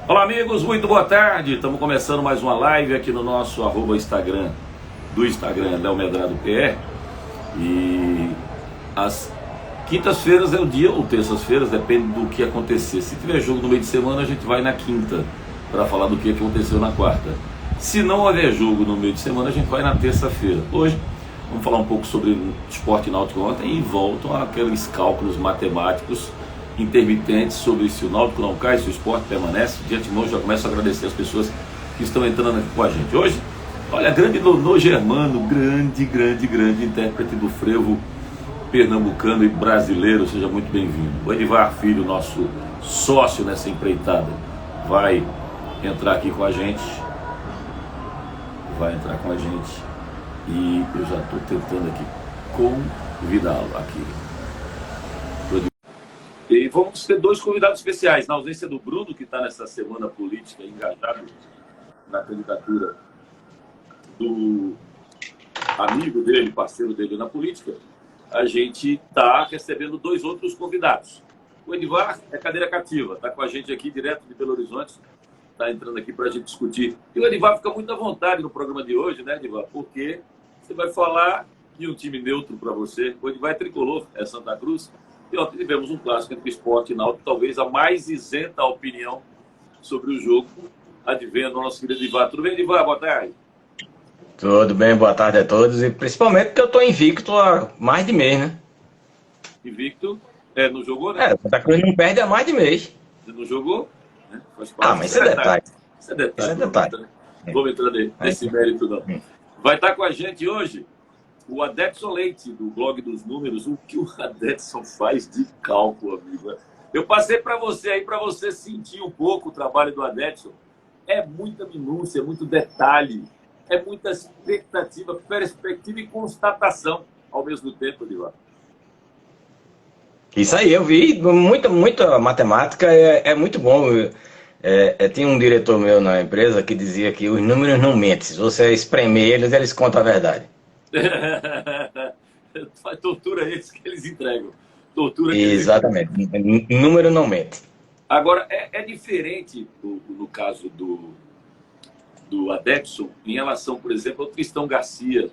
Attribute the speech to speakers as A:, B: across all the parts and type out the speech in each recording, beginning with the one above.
A: Olá, amigos, muito boa tarde. Estamos começando mais uma live aqui no nosso Instagram, do Instagram, Léo Medrado PR. E as quintas-feiras é o dia, ou terças-feiras, depende do que acontecer. Se tiver jogo no meio de semana, a gente vai na quinta para falar do que aconteceu na quarta. Se não houver jogo no meio de semana, a gente vai na terça-feira. Hoje, vamos falar um pouco sobre esporte náutico ontem e voltam aqueles cálculos matemáticos intermitentes sobre se o Náutico não cai, se o esporte permanece. De antemão, já começo a agradecer as pessoas que estão entrando aqui com a gente. Hoje, olha, grande Nonô Germano, grande intérprete do frevo pernambucano e brasileiro, seja muito bem-vindo. O Edivar Filho, nosso sócio nessa empreitada, vai entrar aqui com a gente. E eu já estou tentando aqui convidá-lo aqui. E vamos ter dois convidados especiais, na ausência do Bruno, que está nessa semana política engajado na candidatura do amigo dele, parceiro dele na política. A gente está recebendo dois outros convidados. O Edivar é cadeira cativa, está com a gente aqui direto de Belo Horizonte, está entrando aqui para a gente discutir. E o Edivar fica muito à vontade no programa de hoje, né, Edivar? Porque você vai falar de um time neutro para você. O Edivar é tricolor, é Santa Cruz. E ontem tivemos um clássico entre esporte e náutico, talvez a mais isenta opinião sobre o jogo. Advenha do nosso querido Edivar. Tudo bem, Edivar? Boa tarde.
B: Tudo bem, boa tarde a todos. E principalmente porque eu estou invicto há mais de mês, né?
A: Invicto? Não jogou, né?
B: Santa Cruz não perde há mais de mês.
A: Você não jogou? Né?
B: Mas isso é detalhe.
A: Isso é detalhe.
B: Isso é detalhe.
A: Vamos entrar nesse mérito, não. Vai estar com a gente hoje o Adedson Leite, do blog dos números. O que o Adedson faz de cálculo, amigo? Eu passei para você aí, para você sentir um pouco o trabalho do Adedson. É muita minúcia, é muito detalhe, é muita expectativa, perspectiva e constatação ao mesmo tempo, Edivar.
B: Isso aí, eu vi muita matemática, é muito bom. Tinha um diretor meu na empresa que dizia que os números não mentem. Se você espremer eles contam a verdade.
A: Faz tortura eles que eles entregam. Tortura que
B: Exatamente. Número não mente.
A: Agora, é diferente no caso do Adedson em relação, por exemplo, ao Tristão Garcia,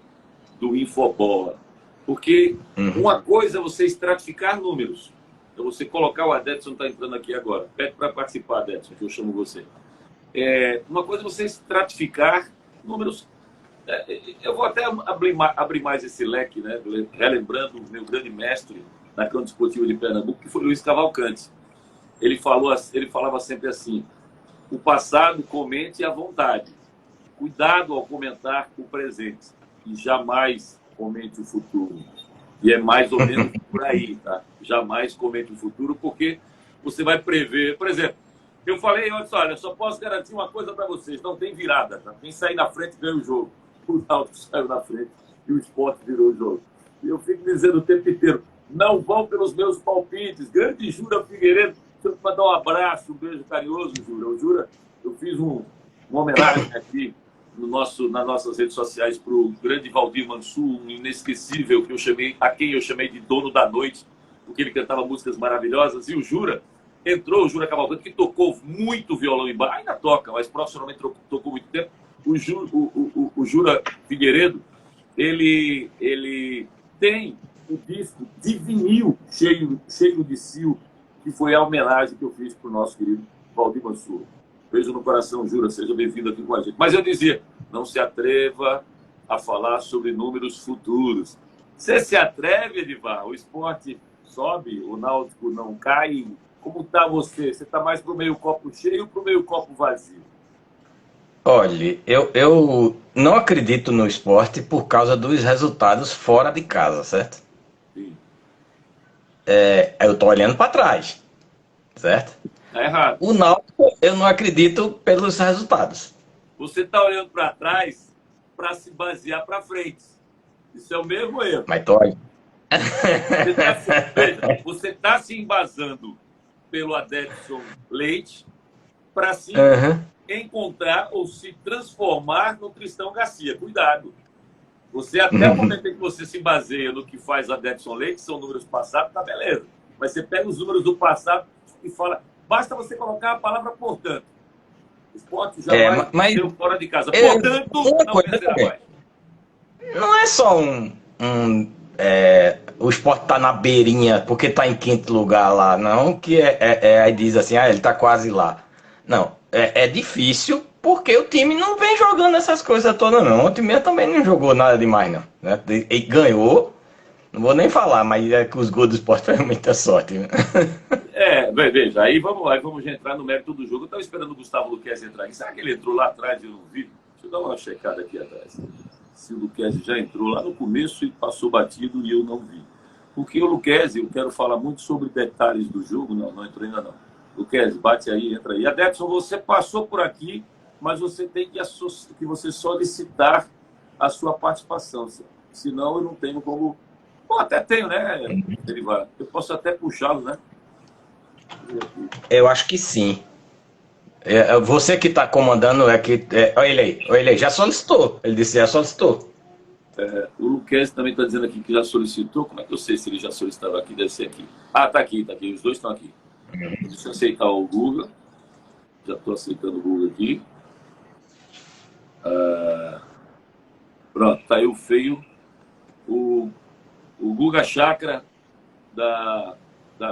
A: do Infobola. Porque uma coisa é você estratificar números. Então, você colocar o Adedson, está entrando aqui agora. Pede para participar, Adedson, que eu chamo você. Uma coisa é você estratificar números. Eu vou até abrir mais esse leque, né? Relembrando o meu grande mestre na Câmara Desportiva de Pernambuco, que foi Luiz Cavalcante. Ele falava sempre assim: o passado comente à vontade. Cuidado ao comentar o presente e jamais comente o futuro. E é mais ou menos por aí, tá? Jamais comente o futuro, porque você vai prever. Por exemplo, eu falei antes, olha, eu só posso garantir uma coisa para vocês: não tem virada, tá? Quem sair na frente ganha o jogo. O Náutico saiu na frente e o Sport virou o jogo. E eu fico dizendo o tempo inteiro: não vão pelos meus palpites. Grande Jura Figueiredo, deixa eu mandar um abraço, um beijo carinhoso, Jura. O Jura, eu fiz uma homenagem aqui nas nossas redes sociais para o grande Valdir Mansur, um inesquecível a quem eu chamei de dono da noite, porque ele cantava músicas maravilhosas. E o Jura entrou, o Jura Cavalcante, que tocou muito violão em bar, ainda toca, mas profissionalmente tocou muito tempo. O Jura Figueiredo, ele tem o disco de vinil cheio de sil, que foi a homenagem que eu fiz para o nosso querido Valdir Mansur. Beijo no coração, Jura, seja bem-vindo aqui com a gente. Mas eu dizia, não se atreva a falar sobre números futuros. Você se atreve, Edivar? O esporte sobe, o Náutico não cai. Como está você? Você está mais para o meio copo cheio ou para o meio copo vazio?
B: Olha, eu não acredito no esporte por causa dos resultados fora de casa, certo?
A: Sim.
B: Eu tô olhando para trás, certo?
A: Tá errado.
B: O Náutico, eu não acredito pelos resultados.
A: Você está olhando para trás para se basear para frente. Isso é o mesmo erro.
B: Mas tô olhando.
A: Você está se embasando pelo Adedson Leite para se encontrar ou se transformar no Tristão Garcia. Cuidado. Você, até o momento em que você se baseia no que faz o Adedson Leite, que são números passados, tá beleza. Mas você pega os números do passado e fala... Basta você colocar a palavra portanto. O Sport jamais deu fora de casa. Portanto, não vencerá mais.
B: Não é só o Sport tá na beirinha porque tá em quinto lugar lá, não, que aí diz assim, ele tá quase lá. Não, é difícil porque o time não vem jogando essas coisas todas, não. O time também não jogou nada demais, não. Né? E ganhou, não vou nem falar, mas é que os gols do Sport foi muita sorte. Né?
A: Veja, aí vamos entrar no mérito do jogo. Eu estava esperando o Gustavo Luquezzi entrar aqui. Será que ele entrou lá atrás e eu não vi? Deixa eu dar uma checada aqui atrás. Se o Luquezzi já entrou lá no começo e passou batido e eu não vi. Porque o Luquezzi, eu quero falar muito sobre detalhes do jogo. Não entrou ainda não. Luquezzi, bate aí, entra aí. Adetson, você passou por aqui, mas você tem que você solicitar a sua participação. Senão eu não tenho como... Bom, até tenho, né, Derivar? Eu posso até puxá-lo, né?
B: Eu acho que sim. Você que está comandando olha ele aí, já solicitou. Ele disse que já solicitou.
A: O Luquezzi também está dizendo aqui que já solicitou. Como é que eu sei se ele já solicitava aqui? Deve ser aqui. Tá aqui. Os dois estão aqui. Deixa eu aceitar o Guga. Já estou aceitando o Guga aqui. Pronto, tá aí o feio. O Guga Chakra da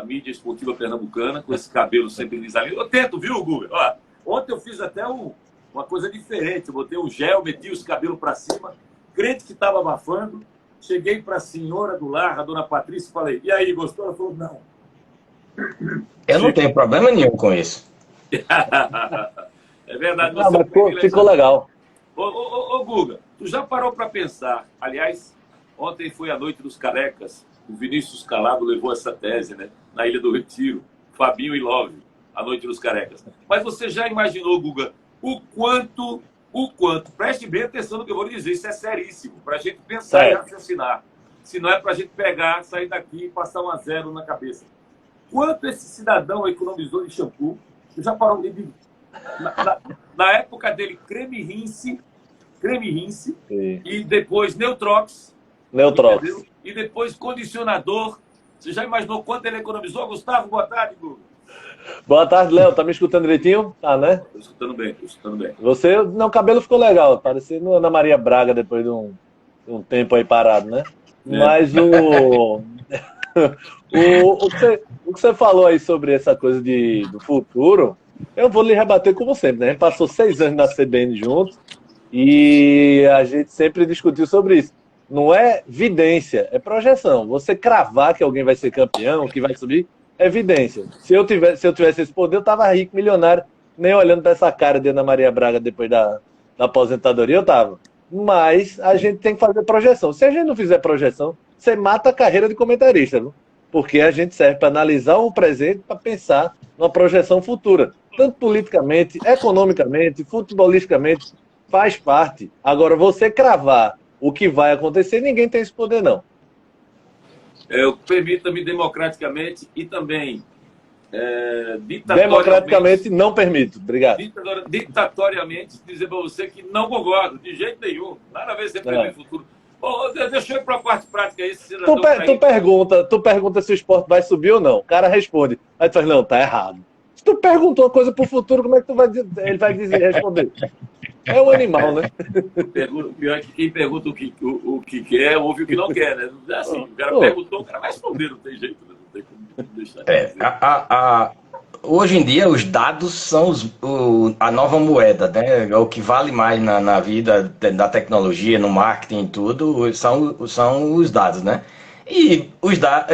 A: mídia esportiva pernambucana, com esse cabelo sempre lisalho. Eu tento, viu, Guga? Ó, ontem eu fiz até uma coisa diferente. Eu botei um gel, meti os cabelos para cima, crente que estava abafando. Cheguei para a senhora do lar, a dona Patrícia, e falei: e aí, gostou? Ela falou: não.
B: Eu não tenho problema nenhum com isso.
A: É verdade.
C: Não, mas ficou legal.
A: Ô, Guga, tu já parou para pensar? Aliás, ontem foi a Noite dos Carecas. O Vinícius Calado levou essa tese, né? Na Ilha do Retiro. Fabinho e Love, a Noite dos Carecas. Mas você já imaginou, Guga, o quanto, preste bem atenção no que eu vou lhe dizer, isso é seríssimo, para a gente pensar e raciocinar. Se não é para a gente pegar, sair daqui e passar 1-0 na cabeça. Quanto esse cidadão economizou de shampoo? Você já parou de... Na época dele, creme rinse, e depois Neutrox. E depois condicionador. Você já imaginou quanto ele economizou? Gustavo, boa tarde, Guga.
C: Boa tarde, Léo. Tá me escutando direitinho? Tá, né?
A: Tô escutando bem.
C: Você, o cabelo ficou legal. Parecendo Ana Maria Braga depois de um tempo aí parado, né? Mas o que você falou aí sobre essa coisa do futuro, eu vou lhe rebater como sempre, né? A gente passou 6 anos na CBN juntos e a gente sempre discutiu sobre isso. Não é vidência, é projeção. Você cravar que alguém vai ser campeão, que vai subir, é evidência. Se eu tivesse esse poder, eu tava rico, milionário, nem olhando para essa cara de Ana Maria Braga depois da aposentadoria, eu tava. Mas a gente tem que fazer projeção. Se a gente não fizer projeção, você mata a carreira de comentarista, viu? Porque a gente serve para analisar o presente, para pensar numa projeção futura. Tanto politicamente, economicamente, futebolisticamente, faz parte. Agora, você cravar o que vai acontecer, ninguém tem esse poder, não.
A: Permita-me democraticamente e também
C: democraticamente não permito. Obrigado.
A: Ditatoriamente dizer para você que não concordo, de jeito nenhum. Nada a ver se prever futuro. Deixa eu ir para a parte prática aí.
C: Tu pergunta se o Sport vai subir ou não. O cara responde. Aí tu fala, não, tá errado. Se tu perguntou uma coisa pro futuro, como é que ele vai responder? É um animal, né?
A: Pior é que quem pergunta o que quer, ouve o que não quer, né? Assim, o cara perguntou, o cara vai responder, não tem jeito, né? Não tem como deixar.
B: Hoje em dia, os dados são a nova moeda, né? O que vale mais na vida da tecnologia, no marketing e tudo, são os dados, né? E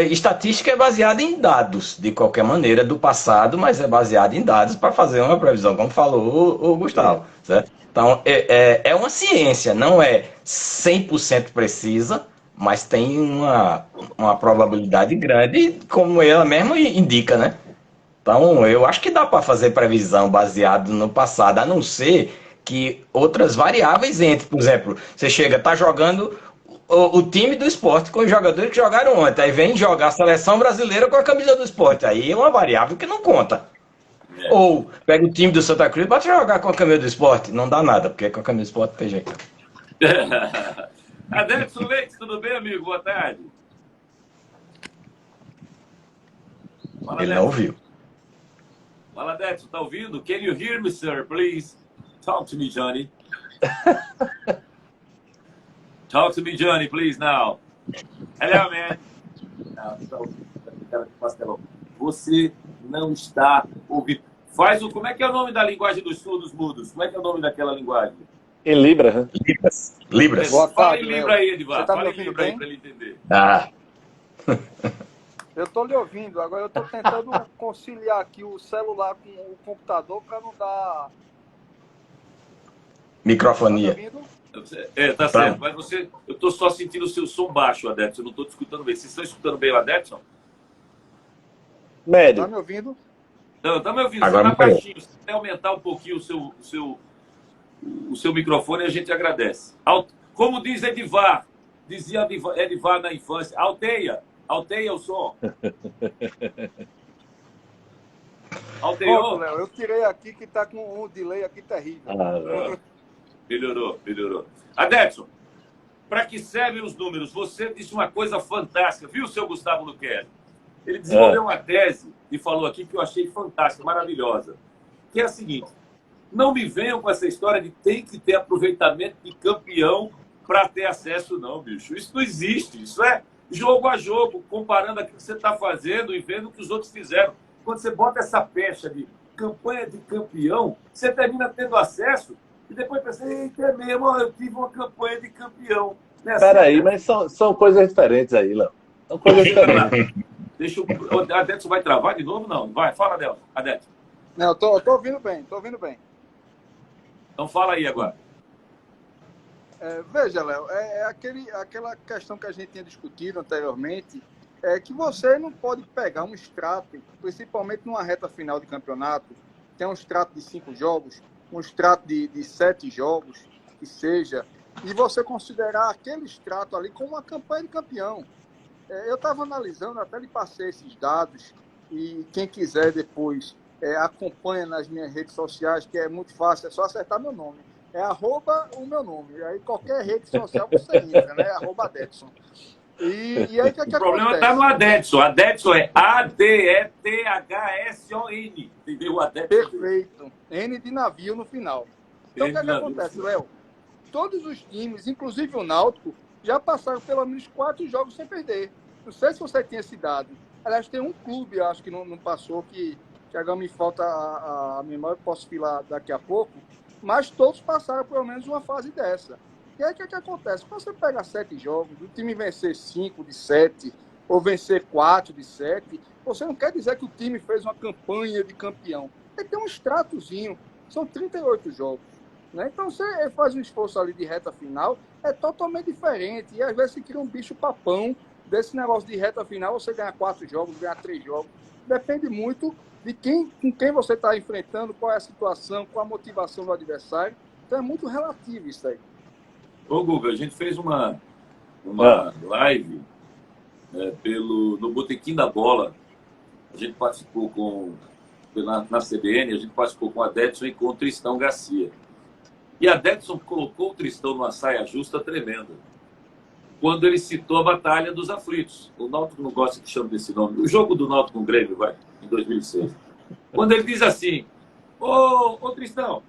B: estatística é baseada em dados, de qualquer maneira, do passado, mas é baseada em dados para fazer uma previsão, como falou o Gustavo, certo? Então, é uma ciência, não é 100% precisa, mas tem uma probabilidade grande, como ela mesma indica, né? Então, eu acho que dá para fazer previsão baseado no passado, a não ser que outras variáveis entrem. Por exemplo, você tá jogando o time do Sport com os jogadores que jogaram ontem, aí vem jogar a seleção brasileira com a camisa do Sport, aí é uma variável que não conta. Ou pega o time do Santa Cruz e bota jogar com a camisa do Sport, não dá nada, porque com a camisa do Sport tem jeito.
A: Adetson Leite, tudo bem, amigo? Boa tarde.
B: Ele não ouviu.
A: Fala, Adetson, tá ouvindo? Can you hear me, sir? Please talk to me, Johnny. Talk to me, Johnny, please, now. Hello, man. Cara de pastelão. Você não está ouvindo. Como é que é o nome da linguagem dos surdos mudos? Como é que é o nome daquela linguagem?
C: Em Libra, né?
B: Libras.
D: Boa
A: Fala
D: tarde,
A: em
D: Léo.
A: Libra aí, Edivar.
D: Você tá me
A: Fala em
D: ouvindo
A: Libra aí
D: bem?
A: para ele entender.
B: Ah,
D: Eu tô lhe ouvindo. Agora eu tô tentando conciliar aqui o celular com o computador para não dar... Tá me
B: microfonia.
D: ouvindo?
A: Tá certo. Mas eu tô só sentindo o seu som baixo, Adetson. Eu não tô te escutando bem. Vocês estão escutando bem o Adetson?
D: Tá
C: Médio.
D: me ouvindo?
A: Não, tá me ouvindo.
B: Agora
A: Você tá
B: me pegou.
A: baixinho. Se puder aumentar um pouquinho o seu microfone, a gente agradece. Como diz Edivar, dizia Edivar na infância, alteia o som.
D: Pronto,
A: Alteou?
D: Léo. Eu tirei aqui que tá com um delay aqui terrível.
A: Melhorou. Adetson, para que servem os números? Você disse uma coisa fantástica, viu, seu Gustavo Luquezzi? Ele desenvolveu uma tese e falou aqui que eu achei fantástica, maravilhosa, que é a seguinte: não me venham com essa história de tem que ter aproveitamento de campeão para ter acesso, não, bicho. Isso não existe. Isso é jogo a jogo, comparando aquilo que você está fazendo e vendo o que os outros fizeram. Quando você bota essa pecha de campanha de campeão, você termina tendo acesso e depois pensa, eita, é mesmo, eu tive uma campanha de campeão.
C: Peraí, mas são coisas diferentes aí, Léo. São coisas diferentes.
A: Deixa o Adetson vai travar de novo? Não. Vai, fala, Adetson.
D: Não, eu tô ouvindo bem, tô ouvindo bem.
A: Então fala aí agora.
D: Veja, Léo, aquela questão que a gente tinha discutido anteriormente, é que você não pode pegar um extrato, principalmente numa reta final de campeonato, tem um extrato de 5 jogos, um extrato de 7 jogos, que seja, e você considerar aquele extrato ali como uma campanha de campeão. Eu estava analisando, até lhe passei esses dados, e quem quiser depois acompanha nas minhas redes sociais, que é muito fácil, é só acertar meu nome. É @o meu nome. Aí qualquer rede social você entra, né? @Adetson. E aí o que
A: O problema está no Adetson. Adetson é ADETHSON. Entendeu? O Adetson.
D: Perfeito. N de navio no final. Então o que acontece, Léo? Todos os times, inclusive o Náutico, já passaram pelo menos 4 jogos sem perder. Não sei se você tinha esse dado. Aliás, tem um clube, acho que não passou, que agora me falta a memória, posso filar daqui a pouco, mas todos passaram pelo menos uma fase dessa. E aí o que acontece? Quando você pega 7 jogos, o time vencer 5 de 7, ou vencer 4 de 7, você não quer dizer que o time fez uma campanha de campeão. Ele tem um extratozinho, são 38 jogos. Né? Então você faz um esforço ali de reta final, é totalmente diferente. E às vezes você cria um bicho papão desse negócio de reta final, você ganha 4 jogos, ganha 3 jogos. Depende muito de com quem você está enfrentando, qual é a situação, qual a motivação do adversário. Então é muito relativo isso aí.
A: Ô, Guga, a gente fez uma live no Botequim da Bola. A gente participou na CBN, a gente participou com a Adetson e com o Tristão Garcia. E a Adetson colocou o Tristão numa saia justa tremenda, quando ele citou a Batalha dos Aflitos. O Náutico não gosta que chame desse nome. O jogo do Náutico com o Grêmio, em 2006. Quando ele diz assim, ô Tristão,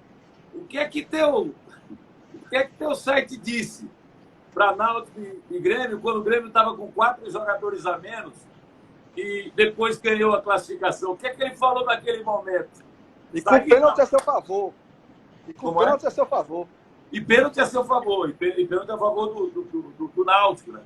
A: o que é que teu site disse para Náutico e Grêmio, quando o Grêmio estava com 4 jogadores a menos e depois ganhou a classificação? O que é que ele falou naquele momento?
D: E com pênalti a seu favor. E
A: pênalti
D: a seu favor.
A: E pênalti a seu favor. E pênalti a favor do Náutico, né?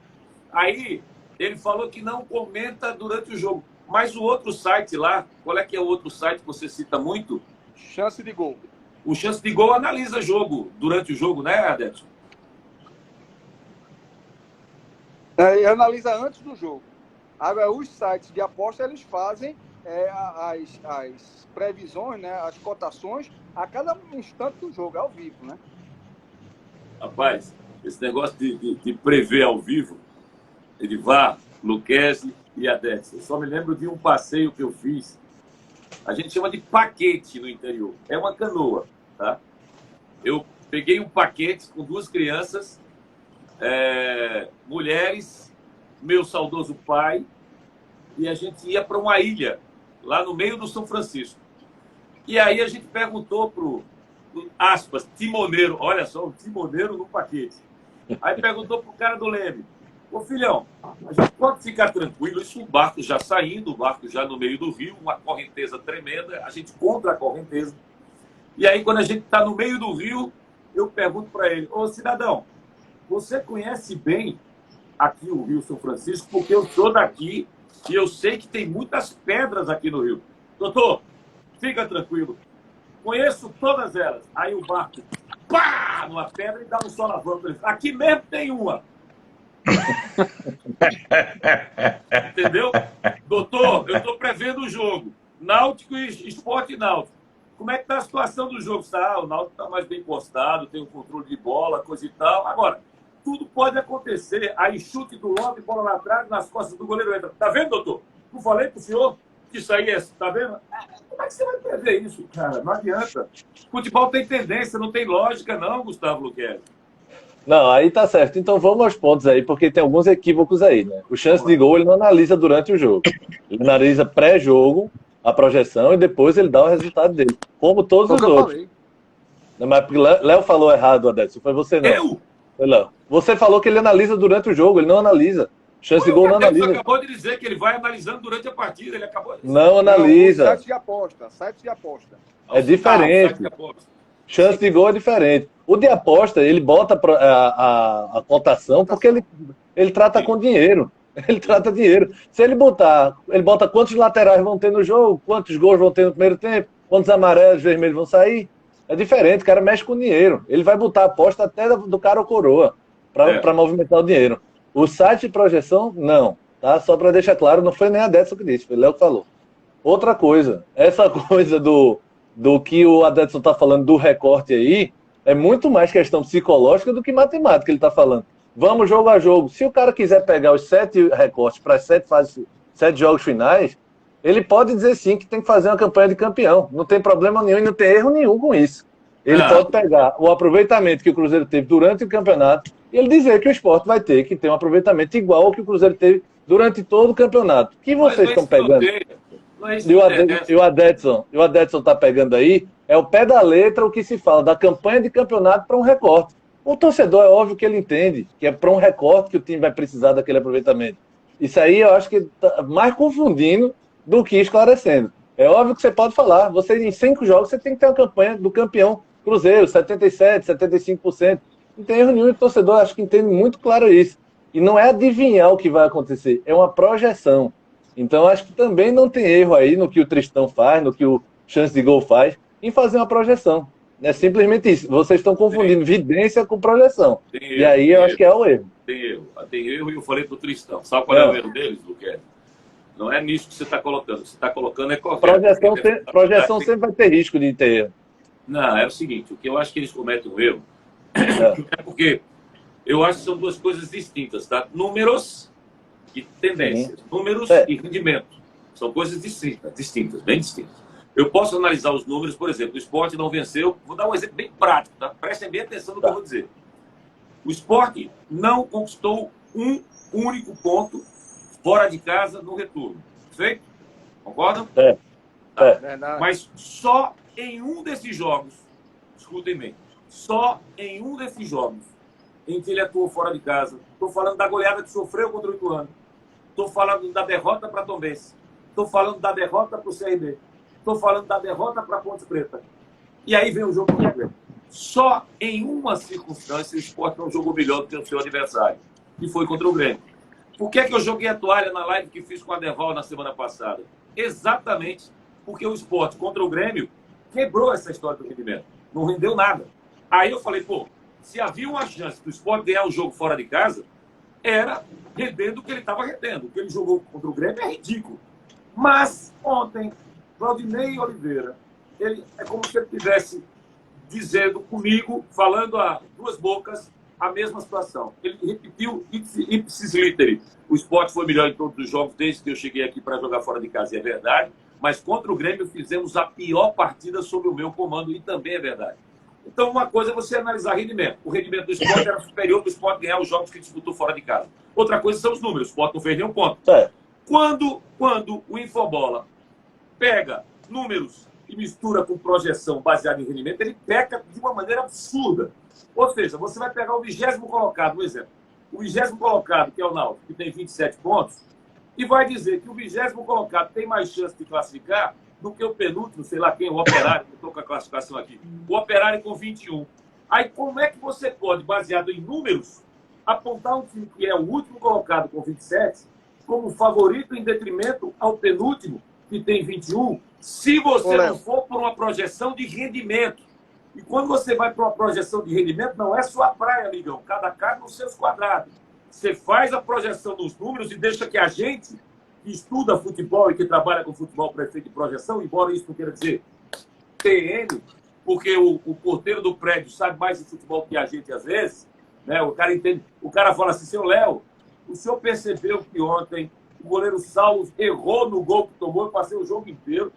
A: Aí, ele falou que não comenta durante o jogo. Mas o outro site lá, qual é que é o outro site que você cita muito?
D: Chance de gol.
A: O Chance de Gol analisa jogo durante o jogo, né, Adetson?
D: Ele analisa antes do jogo. Agora, os sites de aposta, eles fazem as previsões, né, as cotações a cada instante do jogo, ao vivo, né?
A: Rapaz, esse negócio de prever ao vivo, Edivar, Luquezzi e Adetson. Eu só me lembro de um passeio que eu fiz. A gente chama de paquete no interior. É uma canoa, tá? Eu peguei um paquete com 2 crianças, mulheres, meu saudoso pai, e a gente ia para uma ilha, lá no meio do São Francisco. E aí a gente perguntou pro aspas, timoneiro, olha só, o timoneiro no paquete. Aí perguntou pro cara do Leme, ô filhão, a gente pode ficar tranquilo, isso o barco já saindo, o barco já no meio do rio, uma correnteza tremenda, a gente contra a correnteza. E aí quando a gente está no meio do rio, eu pergunto para ele, ô cidadão, você conhece bem aqui o Rio São Francisco, porque eu sou daqui e eu sei que tem muitas pedras aqui no rio. Doutor, fica tranquilo, conheço todas elas. Aí o barco, pá, numa pedra e dá um solavanco. Aqui mesmo tem uma. Entendeu? Doutor, eu estou prevendo o jogo. Náutico e Sport Náutico. Como é que está a situação do jogo? O Náutico está mais bem postado, tem um controle de bola, coisa e tal. Agora, tudo pode acontecer. Aí chute do Love, bola lá atrás, nas costas do goleiro entra. Tá vendo, doutor? Não falei pro senhor que isso aí é... Tá vendo? Como é que você vai prever isso, cara? Não adianta. Futebol tem tendência, não tem lógica não, Gustavo Luquezzi.
C: Não, aí tá certo. Então vamos aos pontos aí, porque tem alguns equívocos aí, né? O chance de gol ele não analisa durante o jogo. Ele analisa pré-jogo, a projeção, e depois ele dá o resultado dele. Como todos os outros. Não, mas Léo falou errado, Adécio. Foi você não.
A: Eu?
C: Foi Léo. Você falou que ele analisa durante o jogo, ele não analisa. Chance de gol não analisa.
A: Ele acabou de dizer que ele vai analisando durante a partida. Ele acabou de dizer.
C: Não analisa.
D: Site de aposta.
C: É diferente. Chance de gol é diferente. O de aposta, ele bota a cotação porque ele trata com dinheiro. Ele trata dinheiro. Se ele botar, ele bota quantos laterais vão ter no jogo, quantos gols vão ter no primeiro tempo, quantos amarelos, vermelhos vão sair. É diferente, o cara mexe com dinheiro. Ele vai botar a aposta até do cara ou coroa para movimentar o dinheiro. O site de projeção, não. Tá? Só para deixar claro, não foi nem a Adécio que disse, foi o Léo que falou. Outra coisa, essa coisa do que o Adécio está falando do recorte aí, é muito mais questão psicológica do que matemática ele está falando. Vamos jogo a jogo. Se o cara quiser pegar os 7 recortes para 7 jogos finais, ele pode dizer sim que tem que fazer uma campanha de campeão. Não tem problema nenhum e não tem erro nenhum com isso. Ele pode pegar o aproveitamento que o Cruzeiro teve durante o campeonato e ele dizer que o Sport vai ter que ter um aproveitamento igual ao que o Cruzeiro teve durante todo o campeonato. O que vocês estão pegando? E o Adécio está pegando aí, é o pé da letra o que se fala da campanha de campeonato para um recorte. O torcedor é óbvio que ele entende que é para um recorte que o time vai precisar daquele aproveitamento. Isso aí eu acho que está mais confundindo do que esclarecendo. É óbvio que você pode falar, você em 5 jogos você tem que ter uma campanha do campeão Cruzeiro, 77%, 75%. Não tem erro nenhum, o torcedor acho que entende muito claro isso. E não é adivinhar o que vai acontecer, é uma projeção. Então acho que também não tem erro aí no que o Tristão faz, no que o Chance de Gol faz, em fazer uma projeção. É simplesmente isso. Vocês estão confundindo vidência com projeção. E aí eu acho que é o erro.
A: Tem erro e eu falei pro Tristão. Sabe qual é o erro deles, Luquezzi? Não é nisso que você está colocando. Você está colocando é correto.
C: Projeção sempre vai ter risco de ter erro.
A: Não, é o seguinte. O que eu acho que eles cometem um erro é porque eu acho que são duas coisas distintas, tá? Números e tendências. Sim. Números e rendimento. São coisas distintas, bem distintas. Eu posso analisar os números, por exemplo, o Sport não venceu. Vou dar um exemplo bem prático, tá? Prestem bem atenção no que eu vou dizer. O Sport não conquistou um único ponto fora de casa no retorno. Perfeito? Concordam? Mas só em um desses jogos, escutem bem, só em um desses jogos em que ele atuou fora de casa, estou falando da goleada que sofreu contra o Ituano, estou falando da derrota para Tombense, estou falando da derrota para o CRB, estou falando da derrota para a Ponte Preta. E aí vem o jogo contra o Grêmio. Só em uma circunstância o Sport não jogou melhor do que o seu adversário, e foi contra o Grêmio. Por que eu joguei a toalha na live que fiz com a Deval na semana passada? Exatamente porque o Sport contra o Grêmio quebrou essa história do rendimento. Não rendeu nada. Aí eu falei, se havia uma chance do Sport ganhar o jogo fora de casa, era rendendo o que ele estava rendendo. O que ele jogou contra o Grêmio é ridículo. Mas ontem, Claudinei Oliveira, ele é como se ele estivesse dizendo comigo, falando a duas bocas, a mesma situação. Ele repetiu ipsis literi. O Sport foi melhor em todos os jogos desde que eu cheguei aqui para jogar fora de casa, e é verdade. Mas contra o Grêmio fizemos a pior partida sob o meu comando, e também é verdade. Então, uma coisa é você analisar rendimento. O rendimento do Sport era superior para o Sport ganhar os jogos que disputou fora de casa. Outra coisa são os números. O Sport não fez nenhum ponto. Quando o Infobola pega números e mistura com projeção baseada em rendimento, ele peca de uma maneira absurda. Ou seja, você vai pegar o 20º colocado, por exemplo. O 20º colocado, que é o Náutico, que tem 27 pontos, e vai dizer que o 20º colocado tem mais chance de classificar do que o penúltimo, sei lá quem, o Operário, que eu estou com a classificação aqui, o Operário com 21. Aí como é que você pode, baseado em números, apontar um time que é o último colocado com 27 como favorito em detrimento ao penúltimo, que tem 21, se você não for por uma projeção de rendimento? E quando você vai para uma projeção de rendimento, não é sua praia, amigão. Cada casa nos seus quadrados. Você faz a projeção dos números e deixa que a gente, que estuda futebol e que trabalha com futebol para efeito de projeção, embora isso não queira dizer TN, porque o porteiro do prédio sabe mais de futebol que a gente às vezes, né? O cara entende. O cara fala assim, seu Léo, o senhor percebeu que ontem o goleiro Saulo errou no gol que tomou, eu passei o jogo inteiro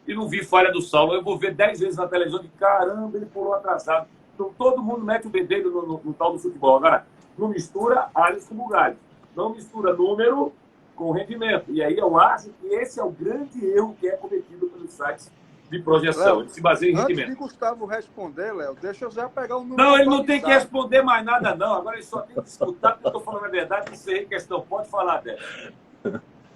A: e não vi falha do Saulo. Eu vou ver 10 vezes na televisão de caramba, ele pulou atrasado. Então todo mundo mete o bedelho no tal do futebol. Agora, não mistura alhos com bugalhos. Não mistura número com rendimento. E aí eu acho que esse é o grande erro que é cometido pelos sites de projeção.
D: Léo,
A: ele se baseia em rendimento.
D: Antes de Gustavo responder, Léo, deixa eu já pegar o número.
A: Não, ele não tem que responder mais nada, não. Agora ele só tem que escutar, porque eu estou falando a verdade, isso aí é questão. Pode falar, Débora.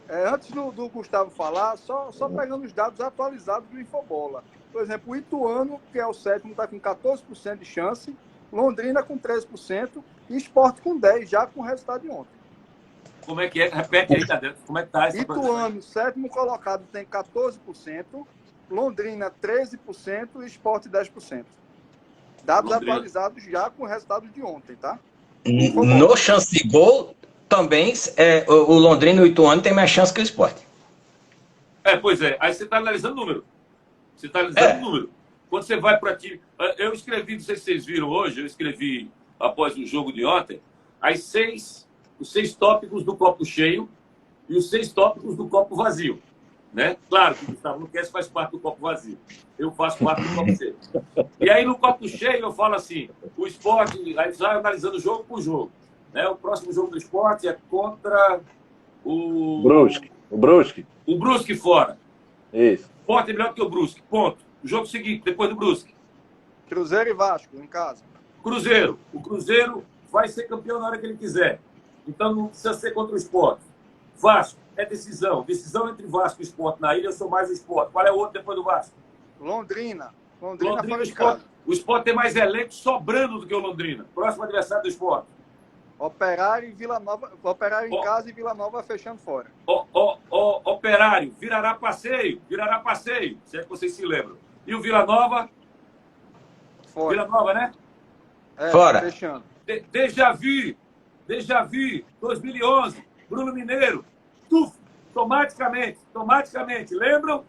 D: Antes do Gustavo falar, só pegando os dados atualizados do Infobola. Por exemplo, o Ituano, que é o sétimo, está com 14% de chance, Londrina com 13% e Sport com 10%, já com o resultado de ontem.
A: Como é que é? Repete aí, Tadeu. Como é que está essa
D: Ituano, sétimo colocado, tem 14%, Londrina 13% e Sport 10%. Dados
A: Londrina.
D: atualizados já com o resultado de ontem, tá?
B: No chance de gol, também o Londrina e o Ituano tem mais chance que o Sport.
A: Pois é. Aí você está analisando o número. Você está analisando o número. Quando você vai para time... Eu escrevi, não sei se vocês viram hoje, eu escrevi após o jogo de ontem, os 6 tópicos do copo cheio e os 6 tópicos do copo vazio. Né? Claro que o Gustavo Luquez faz parte do copo vazio. Eu faço parte do copo cheio. E aí no copo cheio eu falo assim, o Sport, aí já analisando jogo por jogo. Né? O próximo jogo do Sport é contra o...
C: Brusque.
A: O Brusque fora.
C: Isso.
A: Sport é melhor que o Brusque, ponto. O jogo seguinte, depois do Brusque.
D: Cruzeiro e Vasco, em casa.
A: Cruzeiro. O Cruzeiro vai ser campeão na hora que ele quiser. Então não precisa ser contra o Sport. Vasco é decisão. Decisão entre Vasco e Sport na ilha, eu sou mais o Sport. Qual é o outro depois do Vasco?
D: Londrina
A: Londrina Sport. O Sport tem mais elenco sobrando do que o Londrina. Próximo adversário do Sport.
D: Operário e Vila Nova. Operário em casa e Vila Nova fechando fora.
A: Operário, virará passeio. Se é que vocês se lembram. E o Vila Nova?
D: Fora.
A: Vila Nova, né?
B: Fora.
D: Fechando.
A: Déjà vu, 2011, Bruno Mineiro, automaticamente. Lembram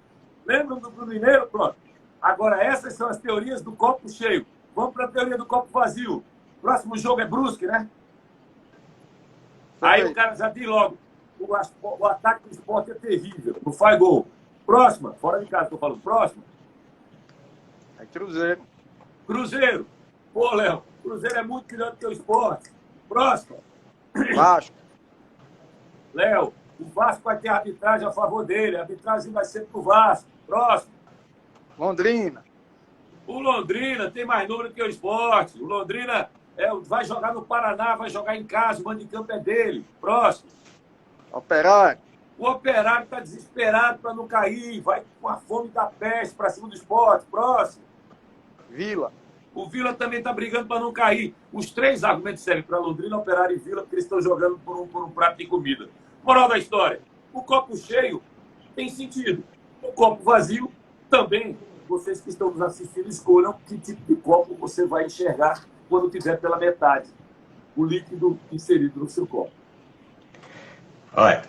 A: do Bruno Mineiro? Pronto. Agora, essas são as teorias do copo cheio. Vamos para a teoria do copo vazio. Próximo jogo é Brusque, né? Aí o cara já diz logo, o ataque do Sport é terrível, não faz gol. Próxima, fora de casa, estou falando, próxima.
D: É Cruzeiro.
A: Pô, Léo, Cruzeiro é muito melhor do que o Sport. Próximo.
D: Vasco.
A: Léo, o Vasco vai ter arbitragem a favor dele. A arbitragem vai ser pro Vasco. Próximo.
D: Londrina.
A: O Londrina tem mais número que o Sport. O Londrina vai jogar no Paraná, vai jogar em casa. O mando de campo é dele. Próximo.
D: Operário.
A: O Operário está desesperado para não cair. Vai com a fome da peste para cima do Sport. Próximo.
D: Vila.
A: O Vila também está brigando para não cair. Os 3 argumentos servem para Londrina, Operário e Vila, porque eles estão jogando por um prato de comida. Moral da história. O copo cheio tem sentido. O copo vazio também. Vocês que estão nos assistindo, escolham que tipo de copo você vai enxergar quando tiver pela metade o líquido inserido no seu copo.
B: Olha,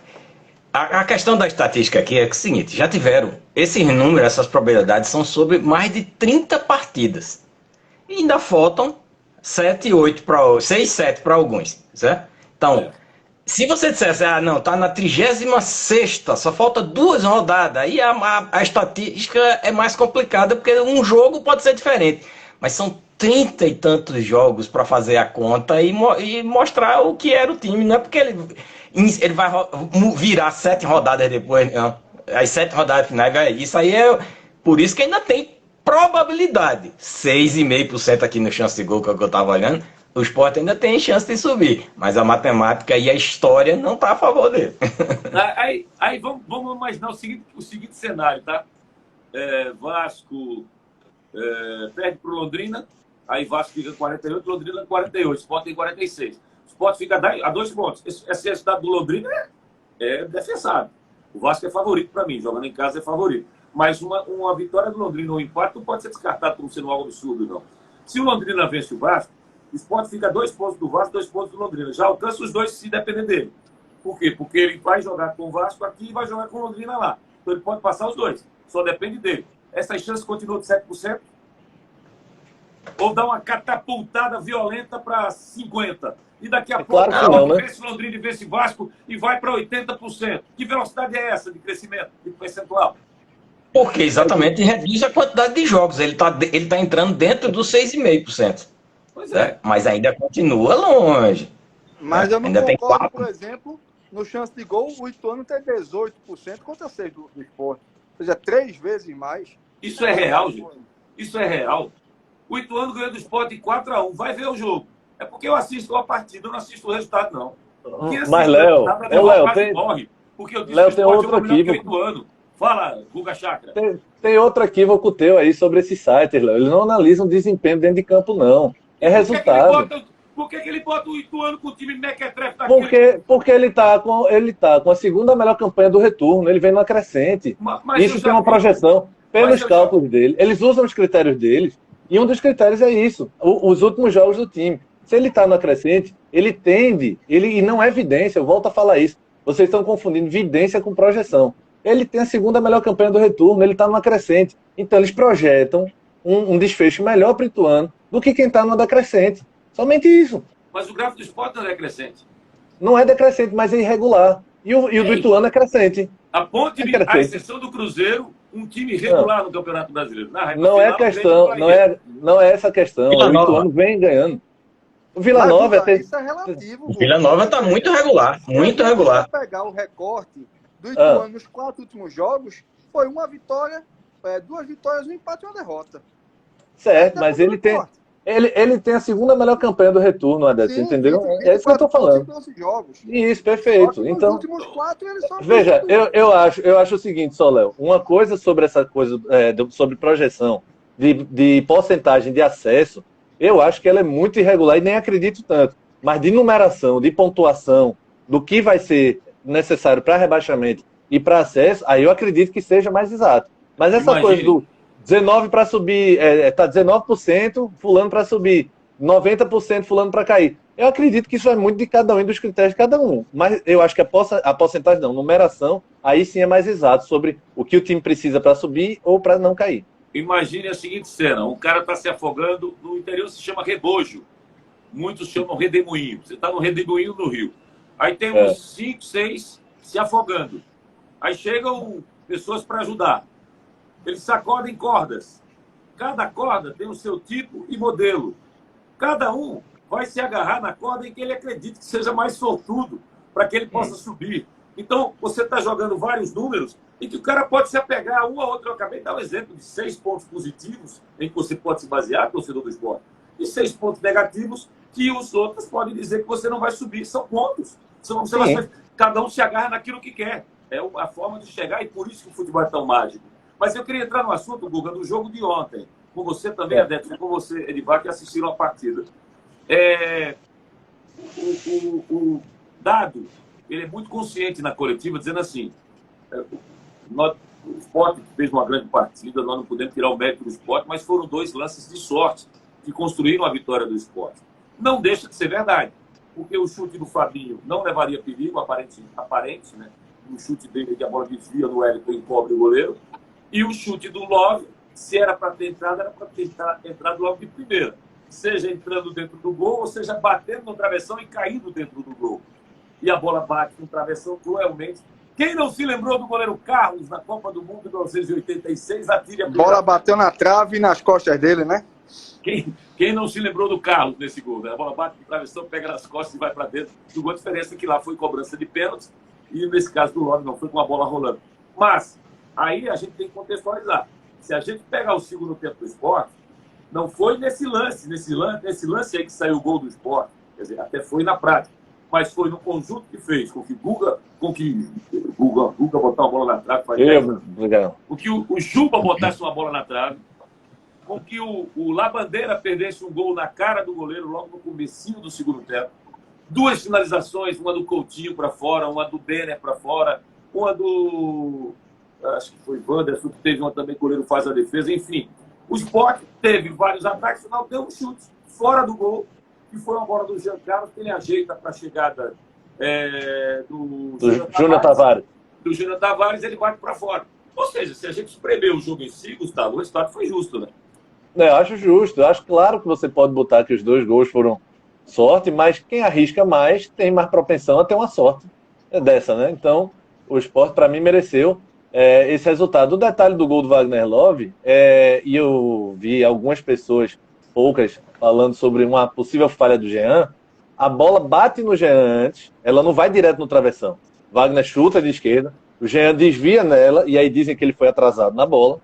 B: a questão da estatística aqui é o seguinte, já tiveram, esses números, essas probabilidades são sobre mais de 30 partidas. E ainda faltam 7, 7 para alguns, certo? Então, se você dissesse, não, tá na 36ª, só falta 2 rodadas, aí a estatística é mais complicada, porque um jogo pode ser diferente. Mas são 30 e tantos jogos para fazer a conta e mostrar o que era o time. Não é porque ele vai virar 7 rodadas depois, não. As 7 rodadas finais, isso aí Por isso que ainda tem probabilidade. 6,5% aqui no chance de gol que eu estava olhando. O Sport ainda tem chance de subir. Mas a matemática e a história não tá a favor dele.
A: Aí vamos imaginar o seguinte cenário, tá? Vasco perde pro Londrina, aí Vasco fica 48, Londrina 48, Sport tem 46. Sport fica a 2 pontos. Esse resultado do Londrina é defensável. O Vasco é favorito para mim, jogando em casa é favorito. Mas uma vitória do Londrina ou um empate não pode ser descartado como sendo algo absurdo, não. Se o Londrina vence o Vasco, o Sport fica 2 pontos do Vasco, 2 pontos do Londrina. Já alcança os dois se depender dele. Por quê? Porque ele vai jogar com o Vasco aqui e vai jogar com o Londrina lá. Então ele pode passar os dois. Só depende dele. Essas chances continuam de 7%? Ou dá uma catapultada violenta para 50%? E daqui a pouco, vence Londrina e vence Vasco e vai para 80%. Que velocidade é essa de crescimento, de percentual?
B: Porque exatamente reduz a quantidade de jogos. Ele tá entrando dentro dos 6,5%.
A: Pois é.
B: Mas ainda continua longe.
D: Mas eu não
B: ainda
D: concordo, por exemplo, no chance de gol, o Ituano tem 18% contra 6% do Sport. Ou seja, 3 vezes mais.
A: Isso é real, gente. Isso é real. O Ituano ganhou do Sport de 4-1. Vai ver o jogo. É porque eu assisto a partida, eu não assisto o resultado, não.
C: Mas, Léo,
A: morre. Porque eu disse
C: Léo, tem outro equívoco.
A: Fala, Guga Chakra.
C: Tem outro equívoco teu aí sobre esses sites, Léo. Eles não analisam desempenho dentro de campo, não. É resultado.
A: Por que ele bota o Ituano com o time mequetrefe daquele?
C: Porque ele tá com a segunda melhor campanha do retorno. Ele vem numa crescente. Isso tem uma projeção pelos cálculos dele. Eles usam os critérios deles. E um dos critérios é isso. Os últimos jogos do time. Se ele está na crescente, ele tende... E não é evidência, eu volto a falar isso. Vocês estão confundindo evidência com projeção. Ele tem a segunda melhor campanha do retorno, ele está numa crescente. Então eles projetam um desfecho melhor para o Ituano do que quem está numa decrescente. Somente isso.
A: Mas o gráfico do Sport não é decrescente.
C: Não é decrescente, mas é irregular. E o do Ituano é crescente.
A: A Ponte, a exceção do Cruzeiro, um time regular no Campeonato Brasileiro.
C: Não é questão, não é essa questão. O Ituano vem ganhando. O Vila Nova
D: isso é relativo.
B: O Vila Nova está muito regular, muito regular.
D: Se você pegar o recorte do Ituano nos 4 últimos jogos, foi 1 vitória, 2 vitórias, um empate e 1 derrota.
C: Certo, mas ele tem a segunda melhor campanha do retorno, Adélio, entendeu? É isso que eu estou falando. Isso, perfeito. Então,
D: últimos 4, ele só
C: veja, eu acho o seguinte, só, Léo, uma coisa sobre essa coisa, sobre projeção de porcentagem de acesso, eu acho que ela é muito irregular e nem acredito tanto. Mas de numeração, de pontuação, do que vai ser necessário para rebaixamento e para acesso, aí eu acredito que seja mais exato. Mas essa coisa do 19 para subir, tá 19%, fulano para subir, 90% fulano para cair. Eu acredito que isso é muito de cada um e dos critérios de cada um. Mas eu acho que a porcentagem não, numeração, aí sim é mais exato sobre o que o time precisa para subir ou para não cair.
A: Imagine a seguinte cena, um cara está se afogando, no interior se chama rebojo, muitos chamam redemoinho, você está no redemoinho no rio, aí tem uns 5, 6 se afogando, aí chegam pessoas para ajudar, eles sacodem cordas, cada corda tem o seu tipo e modelo, cada um vai se agarrar na corda em que ele acredita que seja mais sortudo, para que ele possa subir. Então, você está jogando vários números e que o cara pode se apegar a um ou outro. Eu acabei de dar um exemplo de 6 pontos positivos em que você pode se basear, torcedor do esporte, e 6 pontos negativos que os outros podem dizer que você não vai subir. São pontos. São observações. Cada um se agarra naquilo que quer. É a forma de chegar e por isso que o futebol é tão mágico. Mas eu queria entrar no assunto, Guga, do jogo de ontem. Com você também, Adélio, e com você, Edivar, que assistiram a partida. O Dado, ele é muito consciente na coletiva, dizendo assim, o Sport fez uma grande partida, nós não podemos tirar o mérito do Sport, mas foram 2 lances de sorte que construíram a vitória do Sport. Não deixa de ser verdade, porque o chute do Fabinho não levaria perigo, aparente, né? O chute dele, que a bola desvia no Wellington e encobre o goleiro, e o chute do Love, se era para ter entrado, era para ter entrado logo de primeira, seja entrando dentro do gol, ou seja batendo no travessão e caindo dentro do gol. E a bola bate no travessão cruelmente. Quem não se lembrou do goleiro Carlos na Copa do Mundo de 1986, atire a
D: bola bateu na trave e nas costas dele, né?
A: Quem não se lembrou do Carlos nesse gol? Né? A bola bate no travessão, pega nas costas e vai para dentro do gol. A diferença é que lá foi cobrança de pênalti e nesse caso do Love não foi com a bola rolando. Mas aí a gente tem que contextualizar. se a gente pegar o segundo tempo do Sport, não foi nesse lance aí que saiu o gol do Sport, quer dizer, até foi na prática, mas foi no conjunto que fez, com que Guga botar uma bola na trave, com que o Juba botasse uma bola na trave, com que o Labandeira perdesse um gol na cara do goleiro logo no comecinho do segundo tempo. 2 finalizações, uma do Coutinho para fora, uma do Denner para fora, uma do... acho que foi Wanderson, que teve uma também, o goleiro faz a defesa, enfim. O Sport teve vários ataques, no final deu um chute fora do gol, que foi uma bola do Jean Carlos, que ele ajeita para a chegada do
C: Júnior Tavares.
A: Do Júnior Tavares, ele bate para fora. Ou seja, se a gente espremer o jogo em si, Gustavo, o resultado foi justo, né?
C: Eu acho justo. Eu acho claro que você pode botar que os 2 gols foram sorte, mas quem arrisca mais tem mais propensão a ter uma sorte dessa, né? Então, o Sport, para mim, mereceu esse resultado. O detalhe do gol do Wagner Love, e eu vi algumas pessoas, poucas, falando sobre uma possível falha do Jean. A bola bate no Jean antes, ela não vai direto no travessão. Wagner chuta de esquerda, o Jean desvia nela, e aí dizem que ele foi atrasado na bola.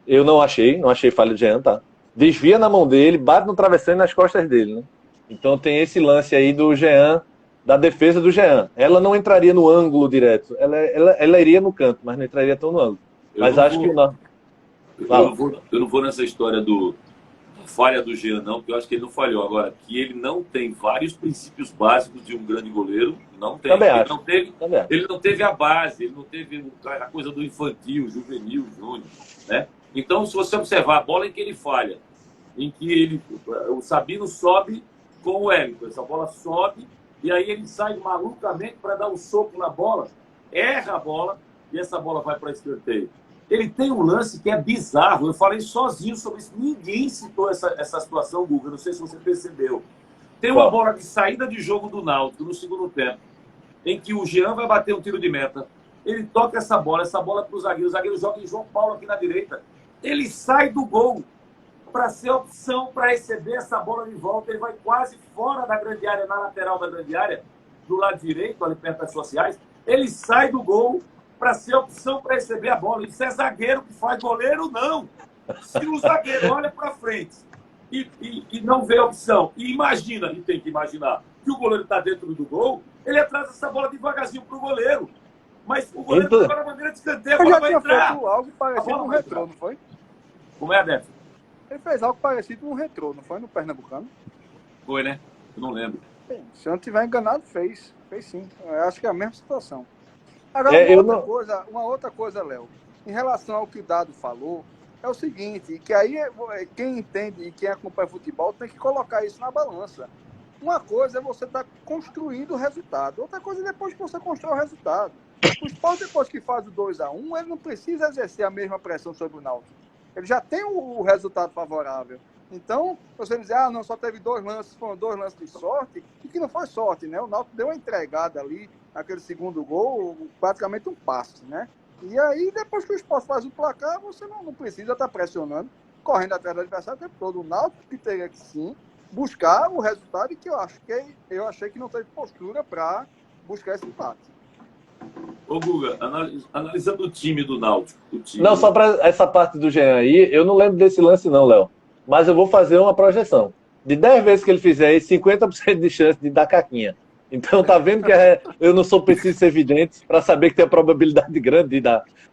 C: Eu não achei falha do Jean, tá? Desvia na mão dele, bate no travessão e nas costas dele, né? Então tem esse lance aí do Jean, da defesa do Jean. Ela não entraria no ângulo direto, ela iria no canto, mas não entraria tão no ângulo. Mas acho que não.
A: Eu não vou nessa história da falha do Jean, não, porque eu acho que ele não falhou. Agora, que ele não tem vários princípios básicos de um grande goleiro, não tem. Ele não teve a base, ele não teve a coisa do infantil, juvenil, júnior, né? Então, se você observar a bola em que ele falha, em que o Sabino sobe com o Wellington, essa bola sobe, e aí ele sai malucamente para dar um soco na bola, erra a bola, e essa bola vai para escanteio. Ele tem um lance que é bizarro, eu falei sozinho sobre isso, ninguém citou essa situação, Guga, não sei se você percebeu. Tem uma bola de saída de jogo do Náutico no segundo tempo, em que o Jean vai bater um tiro de meta, ele toca essa bola para o zagueiro joga em João Paulo aqui na direita, ele sai do gol para ser opção para receber essa bola de volta, ele vai quase fora da grande área, na lateral da grande área, do lado direito, ali perto das sociais, ele sai do gol para ser opção para receber a bola. Isso é zagueiro que faz, goleiro não. Se o zagueiro olha para frente e não vê a opção, e tem que imaginar que o goleiro está dentro do gol, ele atrasa essa bola devagarzinho para o goleiro. Mas o goleiro está na maneira de escanteio, a bola vai entrar.
D: Feito algo parecido no retrô, não foi?
A: Como é, Adélio?
D: Ele fez algo parecido no retrô, não foi? No Pernambucano?
A: Foi, né? Eu não lembro.
D: Se eu não estiver enganado, fez. Fez sim. Eu acho que é a mesma situação. Agora, uma outra coisa, Léo. Em relação ao que o Dado falou, é o seguinte, que aí quem entende e quem acompanha futebol tem que colocar isso na balança. Uma coisa é você estar construindo o resultado. Outra coisa é depois que você constrói o resultado. O Sport, depois que faz o 2-1, ele não precisa exercer a mesma pressão sobre o Náutico. Ele já tem o resultado favorável. Então, você dizer, não, só teve 2 lances, foram 2 lances de sorte, e que não foi sorte, né? O Náutico deu uma entregada ali, naquele segundo gol, praticamente um passe, né? E aí, depois que o Sport faz o placar, você não precisa estar pressionando, correndo atrás do adversário o tempo todo. O Náutico que teria que, sim, buscar o resultado, e que eu achei que não teve postura para buscar esse empate.
A: Ô, Guga, analisando o time do Náutico.
C: Não, só para essa parte do Jean aí, eu não lembro desse lance não, Léo. Mas eu vou fazer uma projeção. De 10 vezes que ele fizer isso, 50% de chance de dar caquinha. Então, tá vendo que eu não sou preciso ser vidente para saber que tem a probabilidade grande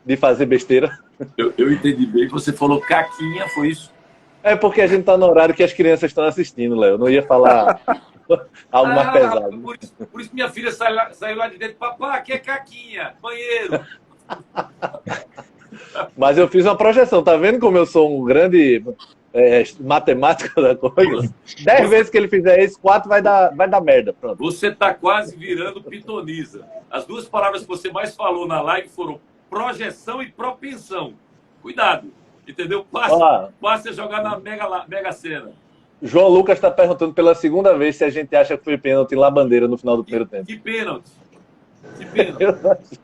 C: de fazer besteira?
A: Eu entendi bem. Você falou caquinha, foi isso?
C: É porque a gente tá no horário que as crianças estão assistindo, Léo. Eu não ia falar algo mais pesado.
A: Por isso minha filha saiu lá de dentro. Papá, aqui é caquinha, banheiro.
C: Mas eu fiz uma projeção. Tá vendo como eu sou um grande matemático da coisa? 10 vezes que ele fizer isso, 4 vai dar merda. Pronto.
A: Você tá quase virando pitoniza. As 2 palavras que você mais falou na live foram projeção e propensão. Cuidado, entendeu? Passe a jogar na Mega Sena.
C: João Lucas está perguntando pela 2ª vez se a gente acha que foi pênalti lá Bandeira no final do primeiro tempo.
A: Que pênalti? Que pênalti?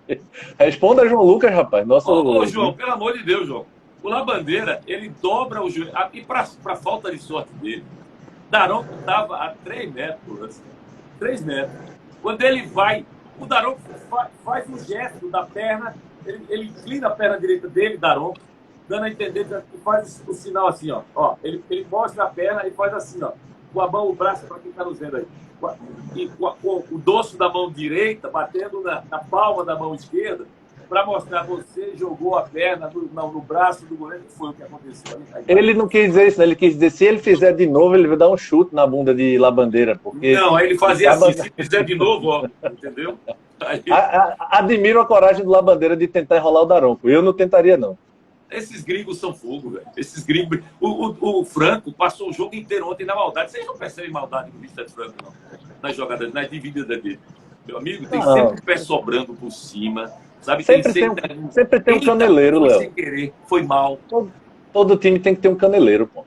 C: Responda, João Lucas, rapaz.
A: Ô, João, pelo amor de Deus, João. O Labandeira, ele dobra o joelho. E para falta de sorte dele, Daronco estava a 3 metros por lance. 3 metros. Quando ele vai, o Daronco faz um gesto da perna, ele inclina a perna direita dele, Daronco, dando a entender que faz o sinal assim, ó. Ele mostra a perna e faz assim, ó. Com a mão, o braço, para quem está nos vendo aí. E com o dorso da mão direita batendo na palma da mão esquerda, para mostrar você jogou a perna no braço do goleiro, que foi o que aconteceu.
C: Ele não quis dizer isso, né? Ele quis dizer, se ele fizer de novo, ele vai dar um chute na bunda de Labandeira. Porque...
A: Não, aí ele fazia assim, se fizer de novo, ó, entendeu? Aí...
C: Admiro a coragem do Labandeira de tentar enrolar o Daronco. Eu não tentaria, não.
A: Esses gringos são fogo, velho. Esses gringos... O Franco passou o jogo inteiro ontem na maldade. Vocês não percebem maldade no Mr. Franco, não. Nas jogadas, nas divididas dele. Meu amigo, tem sempre o pé sobrando por cima. Sabe?
C: Sempre tem um caneleiro, Léo.
A: Sem querer, foi mal.
C: Todo time tem que ter um caneleiro, pô.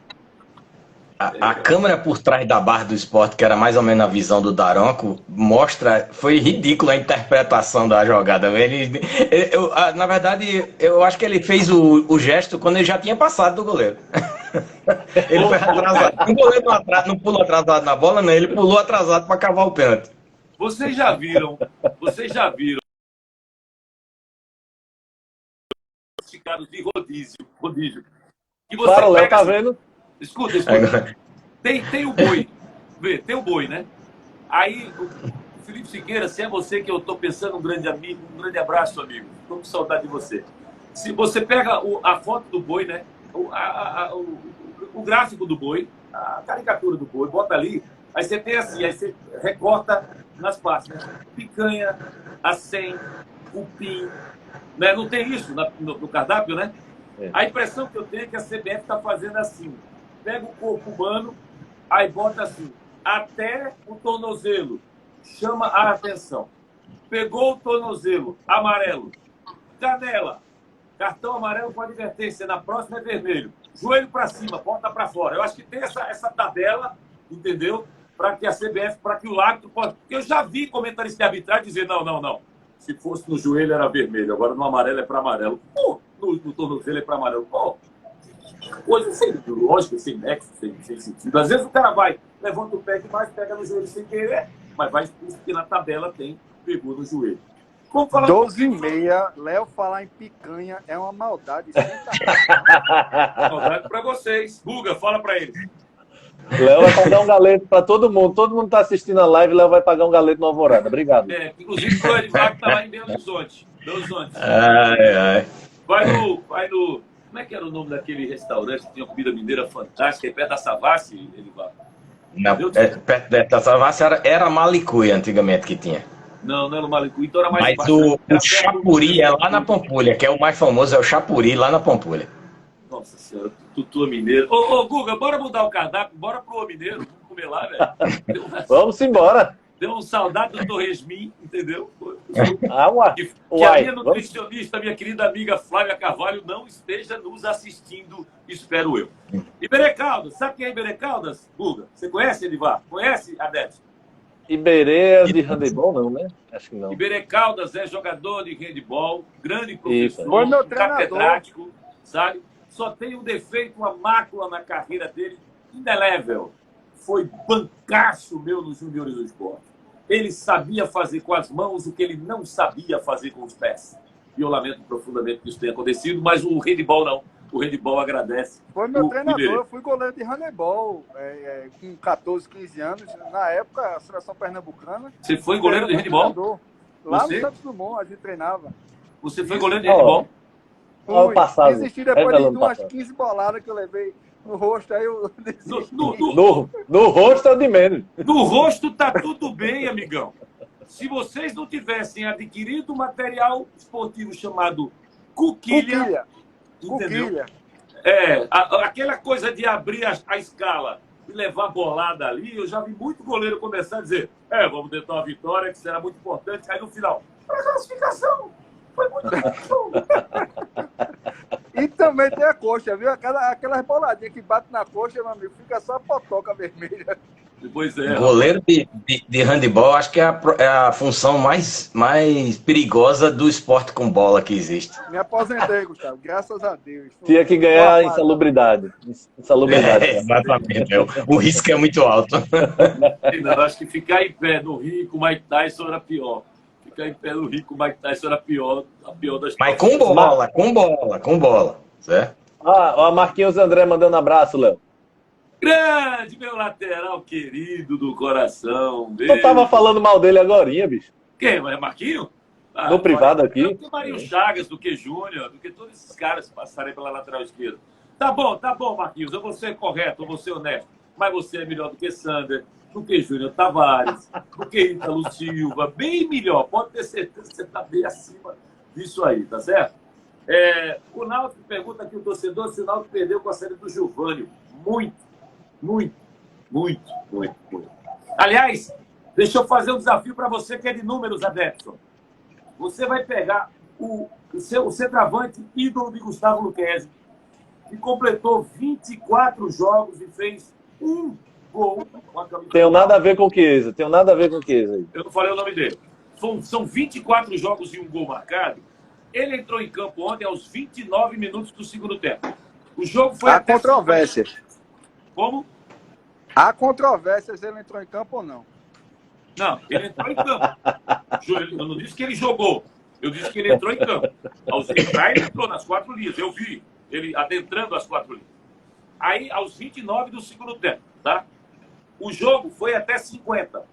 B: A câmera por trás da barra do Sport, que era mais ou menos a visão do Daronco, mostra, foi ridícula a interpretação da jogada. Na verdade, eu acho que ele fez o gesto quando ele já tinha passado do goleiro. Ele foi atrasado. O goleiro não pulou atrasado na bola, não, ele pulou atrasado para cavar o pênalti.
A: Vocês já viram esticados de rodízio. Que você
C: Para, o Léo
A: pega,
C: tá vendo?
A: Escuta. Tem o boi. Tem o boi, né? Aí, o Felipe Siqueira, se é você que eu tô pensando, um grande amigo, um grande abraço, amigo. Tô com saudade de você. Se você pega a foto do boi, né? O gráfico do boi, a caricatura do boi, bota ali, aí você tem assim, aí você recorta nas partes, né? Picanha, acém, cupim, né? Não tem isso no cardápio, né? É. A impressão que eu tenho é que a CBF está fazendo assim, pega o corpo humano, aí bota assim, até o tornozelo, chama a atenção. Pegou o tornozelo, amarelo, canela, cartão amarelo com advertência, na próxima é vermelho. Joelho para cima, bota para fora. Eu acho que tem essa tabela, entendeu? Para que a CBF, para que o árbitro possa... Porque eu já vi comentaristas de arbitragem dizer, não. Se fosse no joelho era vermelho, agora no amarelo é para amarelo. Pô, no tornozelo é para amarelo. Pô, coisa sem lógica, sem nexo, sem sentido. Às vezes o cara vai, levanta o pé demais, pega no joelho sem querer, mas vai expulso porque na tabela tem, pegou no joelho.
D: 12h30, Léo falar em picanha é uma maldade.
A: Maldade para vocês. Guga, fala para eles.
C: Léo vai pagar um galeto para todo mundo. Todo mundo está assistindo a live, Léo vai pagar um galeto no Alvorada. Obrigado.
A: Inclusive o Edivar que está lá em Belo Horizonte.
B: Ai.
A: Vai no... Como é que era o nome daquele restaurante que tinha comida mineira fantástica, aí perto da Savassi, Edivar?
B: Perto da Savassi era Malicuia antigamente que tinha.
A: Não era o Malicuia, então era mais...
B: Mas o Chapuri é lá na Pampulha, que é o mais famoso, é o Chapuri lá na Pampulha.
A: Nossa senhora, tutu mineiro. Ô, Guga, bora mudar o cardápio, bora pro mineiro, vamos comer lá, velho.
C: Vamos embora.
A: Deu um saudade do Torresmin, entendeu?
C: Que
A: a minha nutricionista, minha querida amiga Flávia Carvalho, não esteja nos assistindo, espero eu. Iberê Caldas, sabe quem é Iberê Caldas, Guga? Você conhece, Edivar? Conhece, Adete?
C: Iberê de handebol, não, né? Acho que não.
A: Iberê Caldas é jogador de handebol, grande professor,
D: foi meu treinador,
A: catedrático, sabe? Só tem um defeito, uma mácula na carreira dele, indelével. Foi bancaço meu nos juniores do esporte. Ele sabia fazer com as mãos o que ele não sabia fazer com os pés. E eu lamento profundamente que isso tenha acontecido, mas o handebol não. O handebol agradece.
D: Foi meu treinador, eu fui goleiro de handebol com 14, 15 anos. Na época, a seleção pernambucana.
A: Você foi goleiro de handebol?
D: Lá no Santos Dumont, a gente treinava.
A: Você foi goleiro de handebol?
C: Fui.
D: Desisti depois de umas 15 boladas que eu levei no rosto, aí eu desisti.
C: No rosto é de menos.
A: No rosto tá tudo bem, amigão. Se vocês não tivessem adquirido um material esportivo chamado Cuquilha, entendeu?
D: Cuquilha.
A: Aquela coisa de abrir a escala e levar bolada ali, eu já vi muito goleiro começar a dizer, vamos tentar uma vitória, que será muito importante, aí no final, para a classificação, foi muito bom.
D: E também tem a coxa, viu? Aquelas boladinhas que bate na coxa, meu amigo, fica só a potoca vermelha.
A: Pois é.
B: Goleiro de handebol, acho que é a função mais perigosa do esporte com bola que existe.
D: Me aposentei, Gustavo, graças a Deus.
C: Tinha que ganhar a insalubridade.
B: Exatamente. O risco é muito alto.
A: Eu acho que ficar em pé no rio com o Mike Tyson era pior. Ficar em pé no rio com o Mike Tyson era a pior das
B: Mas com bola, certo?
C: Ó, Marquinhos André mandando abraço, Léo.
A: Grande, meu lateral querido do coração.
C: Tu tava falando mal dele agorinha, bicho.
A: Quem? É Marquinho?
C: No privado aqui.
A: Do que Marinho Chagas, do que Júnior, do que todos esses caras que passarem pela lateral esquerda. Tá bom, Marquinhos. Eu vou ser correto, eu vou ser honesto. Mas você é melhor do que Sander, do que Júnior Tavares, do que Ítalo Silva. Bem melhor. Pode ter certeza que você tá bem acima disso aí, tá certo? O Náutico pergunta aqui o torcedor se o Náutico perdeu com a série do Giovânio. Muito. Aliás, deixa eu fazer um desafio para você que é de números, Adepson. Você vai pegar o centroavante ídolo de Gustavo Luquezzi, que completou 24 jogos e fez um gol.
C: Tenho nada a ver com o Chiesa. Aí.
A: Eu não falei o nome dele. São 24 jogos e um gol marcado. Ele entrou em campo ontem aos 29 minutos do segundo tempo. O jogo foi
D: Há controvérsias.
A: Como?
D: Há controvérsias se ele entrou em campo ou não.
A: Não, ele entrou em campo. Eu não disse que ele jogou. Eu disse que ele entrou em campo. Ele entrou nas 4 linhas. Eu vi ele adentrando as 4 linhas. Aí, aos 29 do segundo tempo, tá? O jogo foi até 50.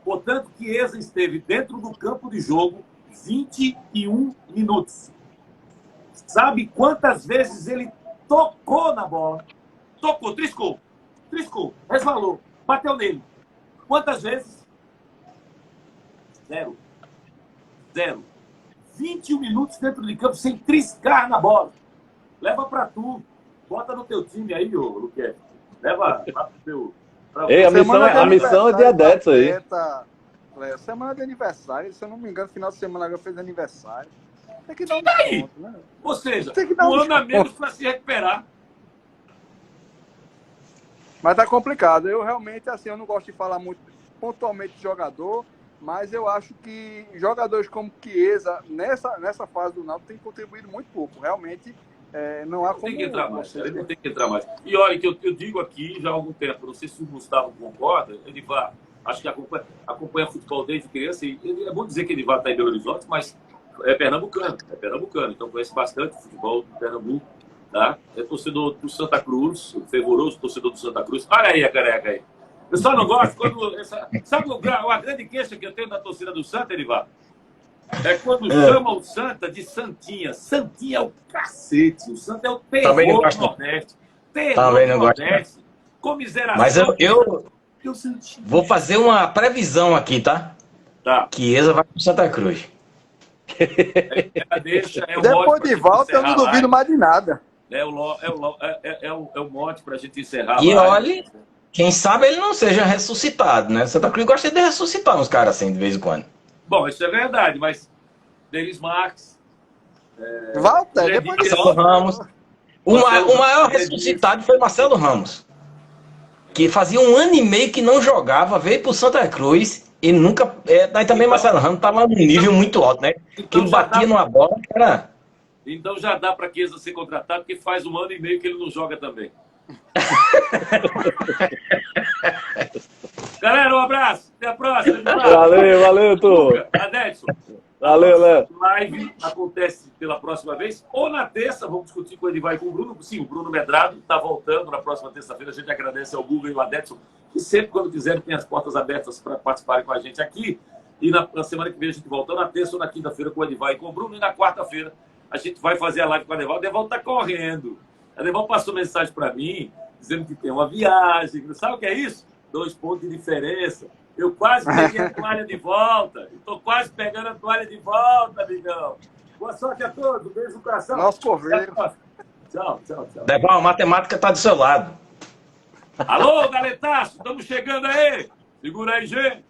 A: Portanto, Chiesa esteve dentro do campo de jogo 21 minutos. Sabe quantas vezes ele tocou na bola? Tocou, triscou, resvalou, bateu nele. Quantas vezes? Zero. 21 minutos dentro de campo sem triscar na bola. Leva pra tu. Bota no teu time aí, ô Luquete. Leva lá pro teu...
C: Ei, a missão é de Adepson aí.
D: Semana de aniversário, se eu não me engano, final de semana agora fez aniversário. Tem que dar um
A: desconto,
D: né?
A: Ou seja,
D: tem que dar
A: um ano a menos para se recuperar.
D: Mas tá complicado. Eu realmente, assim, eu não gosto de falar muito pontualmente de jogador, mas eu acho que jogadores como Chiesa, nessa fase do Náutico, tem contribuído muito pouco. Realmente, não há como...
A: Tem que entrar mais, ele não tem que entrar mais. E olha, que eu digo aqui já há algum tempo, não sei se o Gustavo concorda, Edivar, acho que acompanha futebol desde criança, e é bom dizer que Edivar está em Belo Horizonte, mas é pernambucano, então conhece bastante futebol do Pernambuco, tá? É torcedor do Santa Cruz, fervoroso torcedor do Santa Cruz. Olha aí a careca aí. Eu só não gosto quando... Sabe a grande queixa que eu tenho da torcida do Santa, Edivar? É quando chama o Santa de Santinha. Santinha é o cacete. O Santa é o terror do Nordeste. Terror do Nordeste. Comiseração.
B: Mas eu vou fazer uma previsão aqui, tá?
A: Tá.
B: Chiesa vai pro Santa Cruz.
D: Depois de volta, eu não duvido mais de nada.
A: É o mote pra gente encerrar.
B: E olha, quem sabe ele não seja ressuscitado, né? Santa Cruz gosta de ressuscitar uns caras assim de vez em quando.
A: Bom, isso é verdade, mas Denis Marques...
D: Walter, depois de
B: Marcelo Ramos. O maior ressuscitado foi Marcelo Ramos, que fazia 1 ano e meio que não jogava, veio pro Santa Cruz e nunca... Daí também Marcelo Ramos estava num nível muito alto, né? Que ele batia numa bola, cara...
A: Então já dá para Chiesa ser contratado, porque faz 1 ano e meio que ele não joga também. Galera, um abraço. Até a próxima.
C: Valeu, tu.
A: Adedson.
C: Valeu, Léo.
A: Live acontece pela próxima vez, ou na terça, vamos discutir com ele vai com o Bruno. Sim, o Bruno Medrado está voltando na próxima terça-feira. A gente agradece ao Google e ao Adedson, que sempre, quando quiserem, tem as portas abertas para participarem com a gente aqui. E na semana que vem a gente volta na terça ou na quinta-feira com o Edivar e com o Bruno. E na quarta-feira a gente vai fazer a live com o Adeval. O Adeval está correndo. O Adeval passou mensagem para mim, dizendo que tem uma viagem. Sabe o que é isso? 2 pontos de diferença. Eu quase peguei a toalha de volta. Estou quase pegando a toalha de volta, amigão. Boa sorte a todos. Um beijo no coração.
D: Nosso correio.
A: Tchau.
B: Adeval, a matemática está do seu lado.
A: Alô, galetaço. Estamos chegando aí. Segura aí, gente.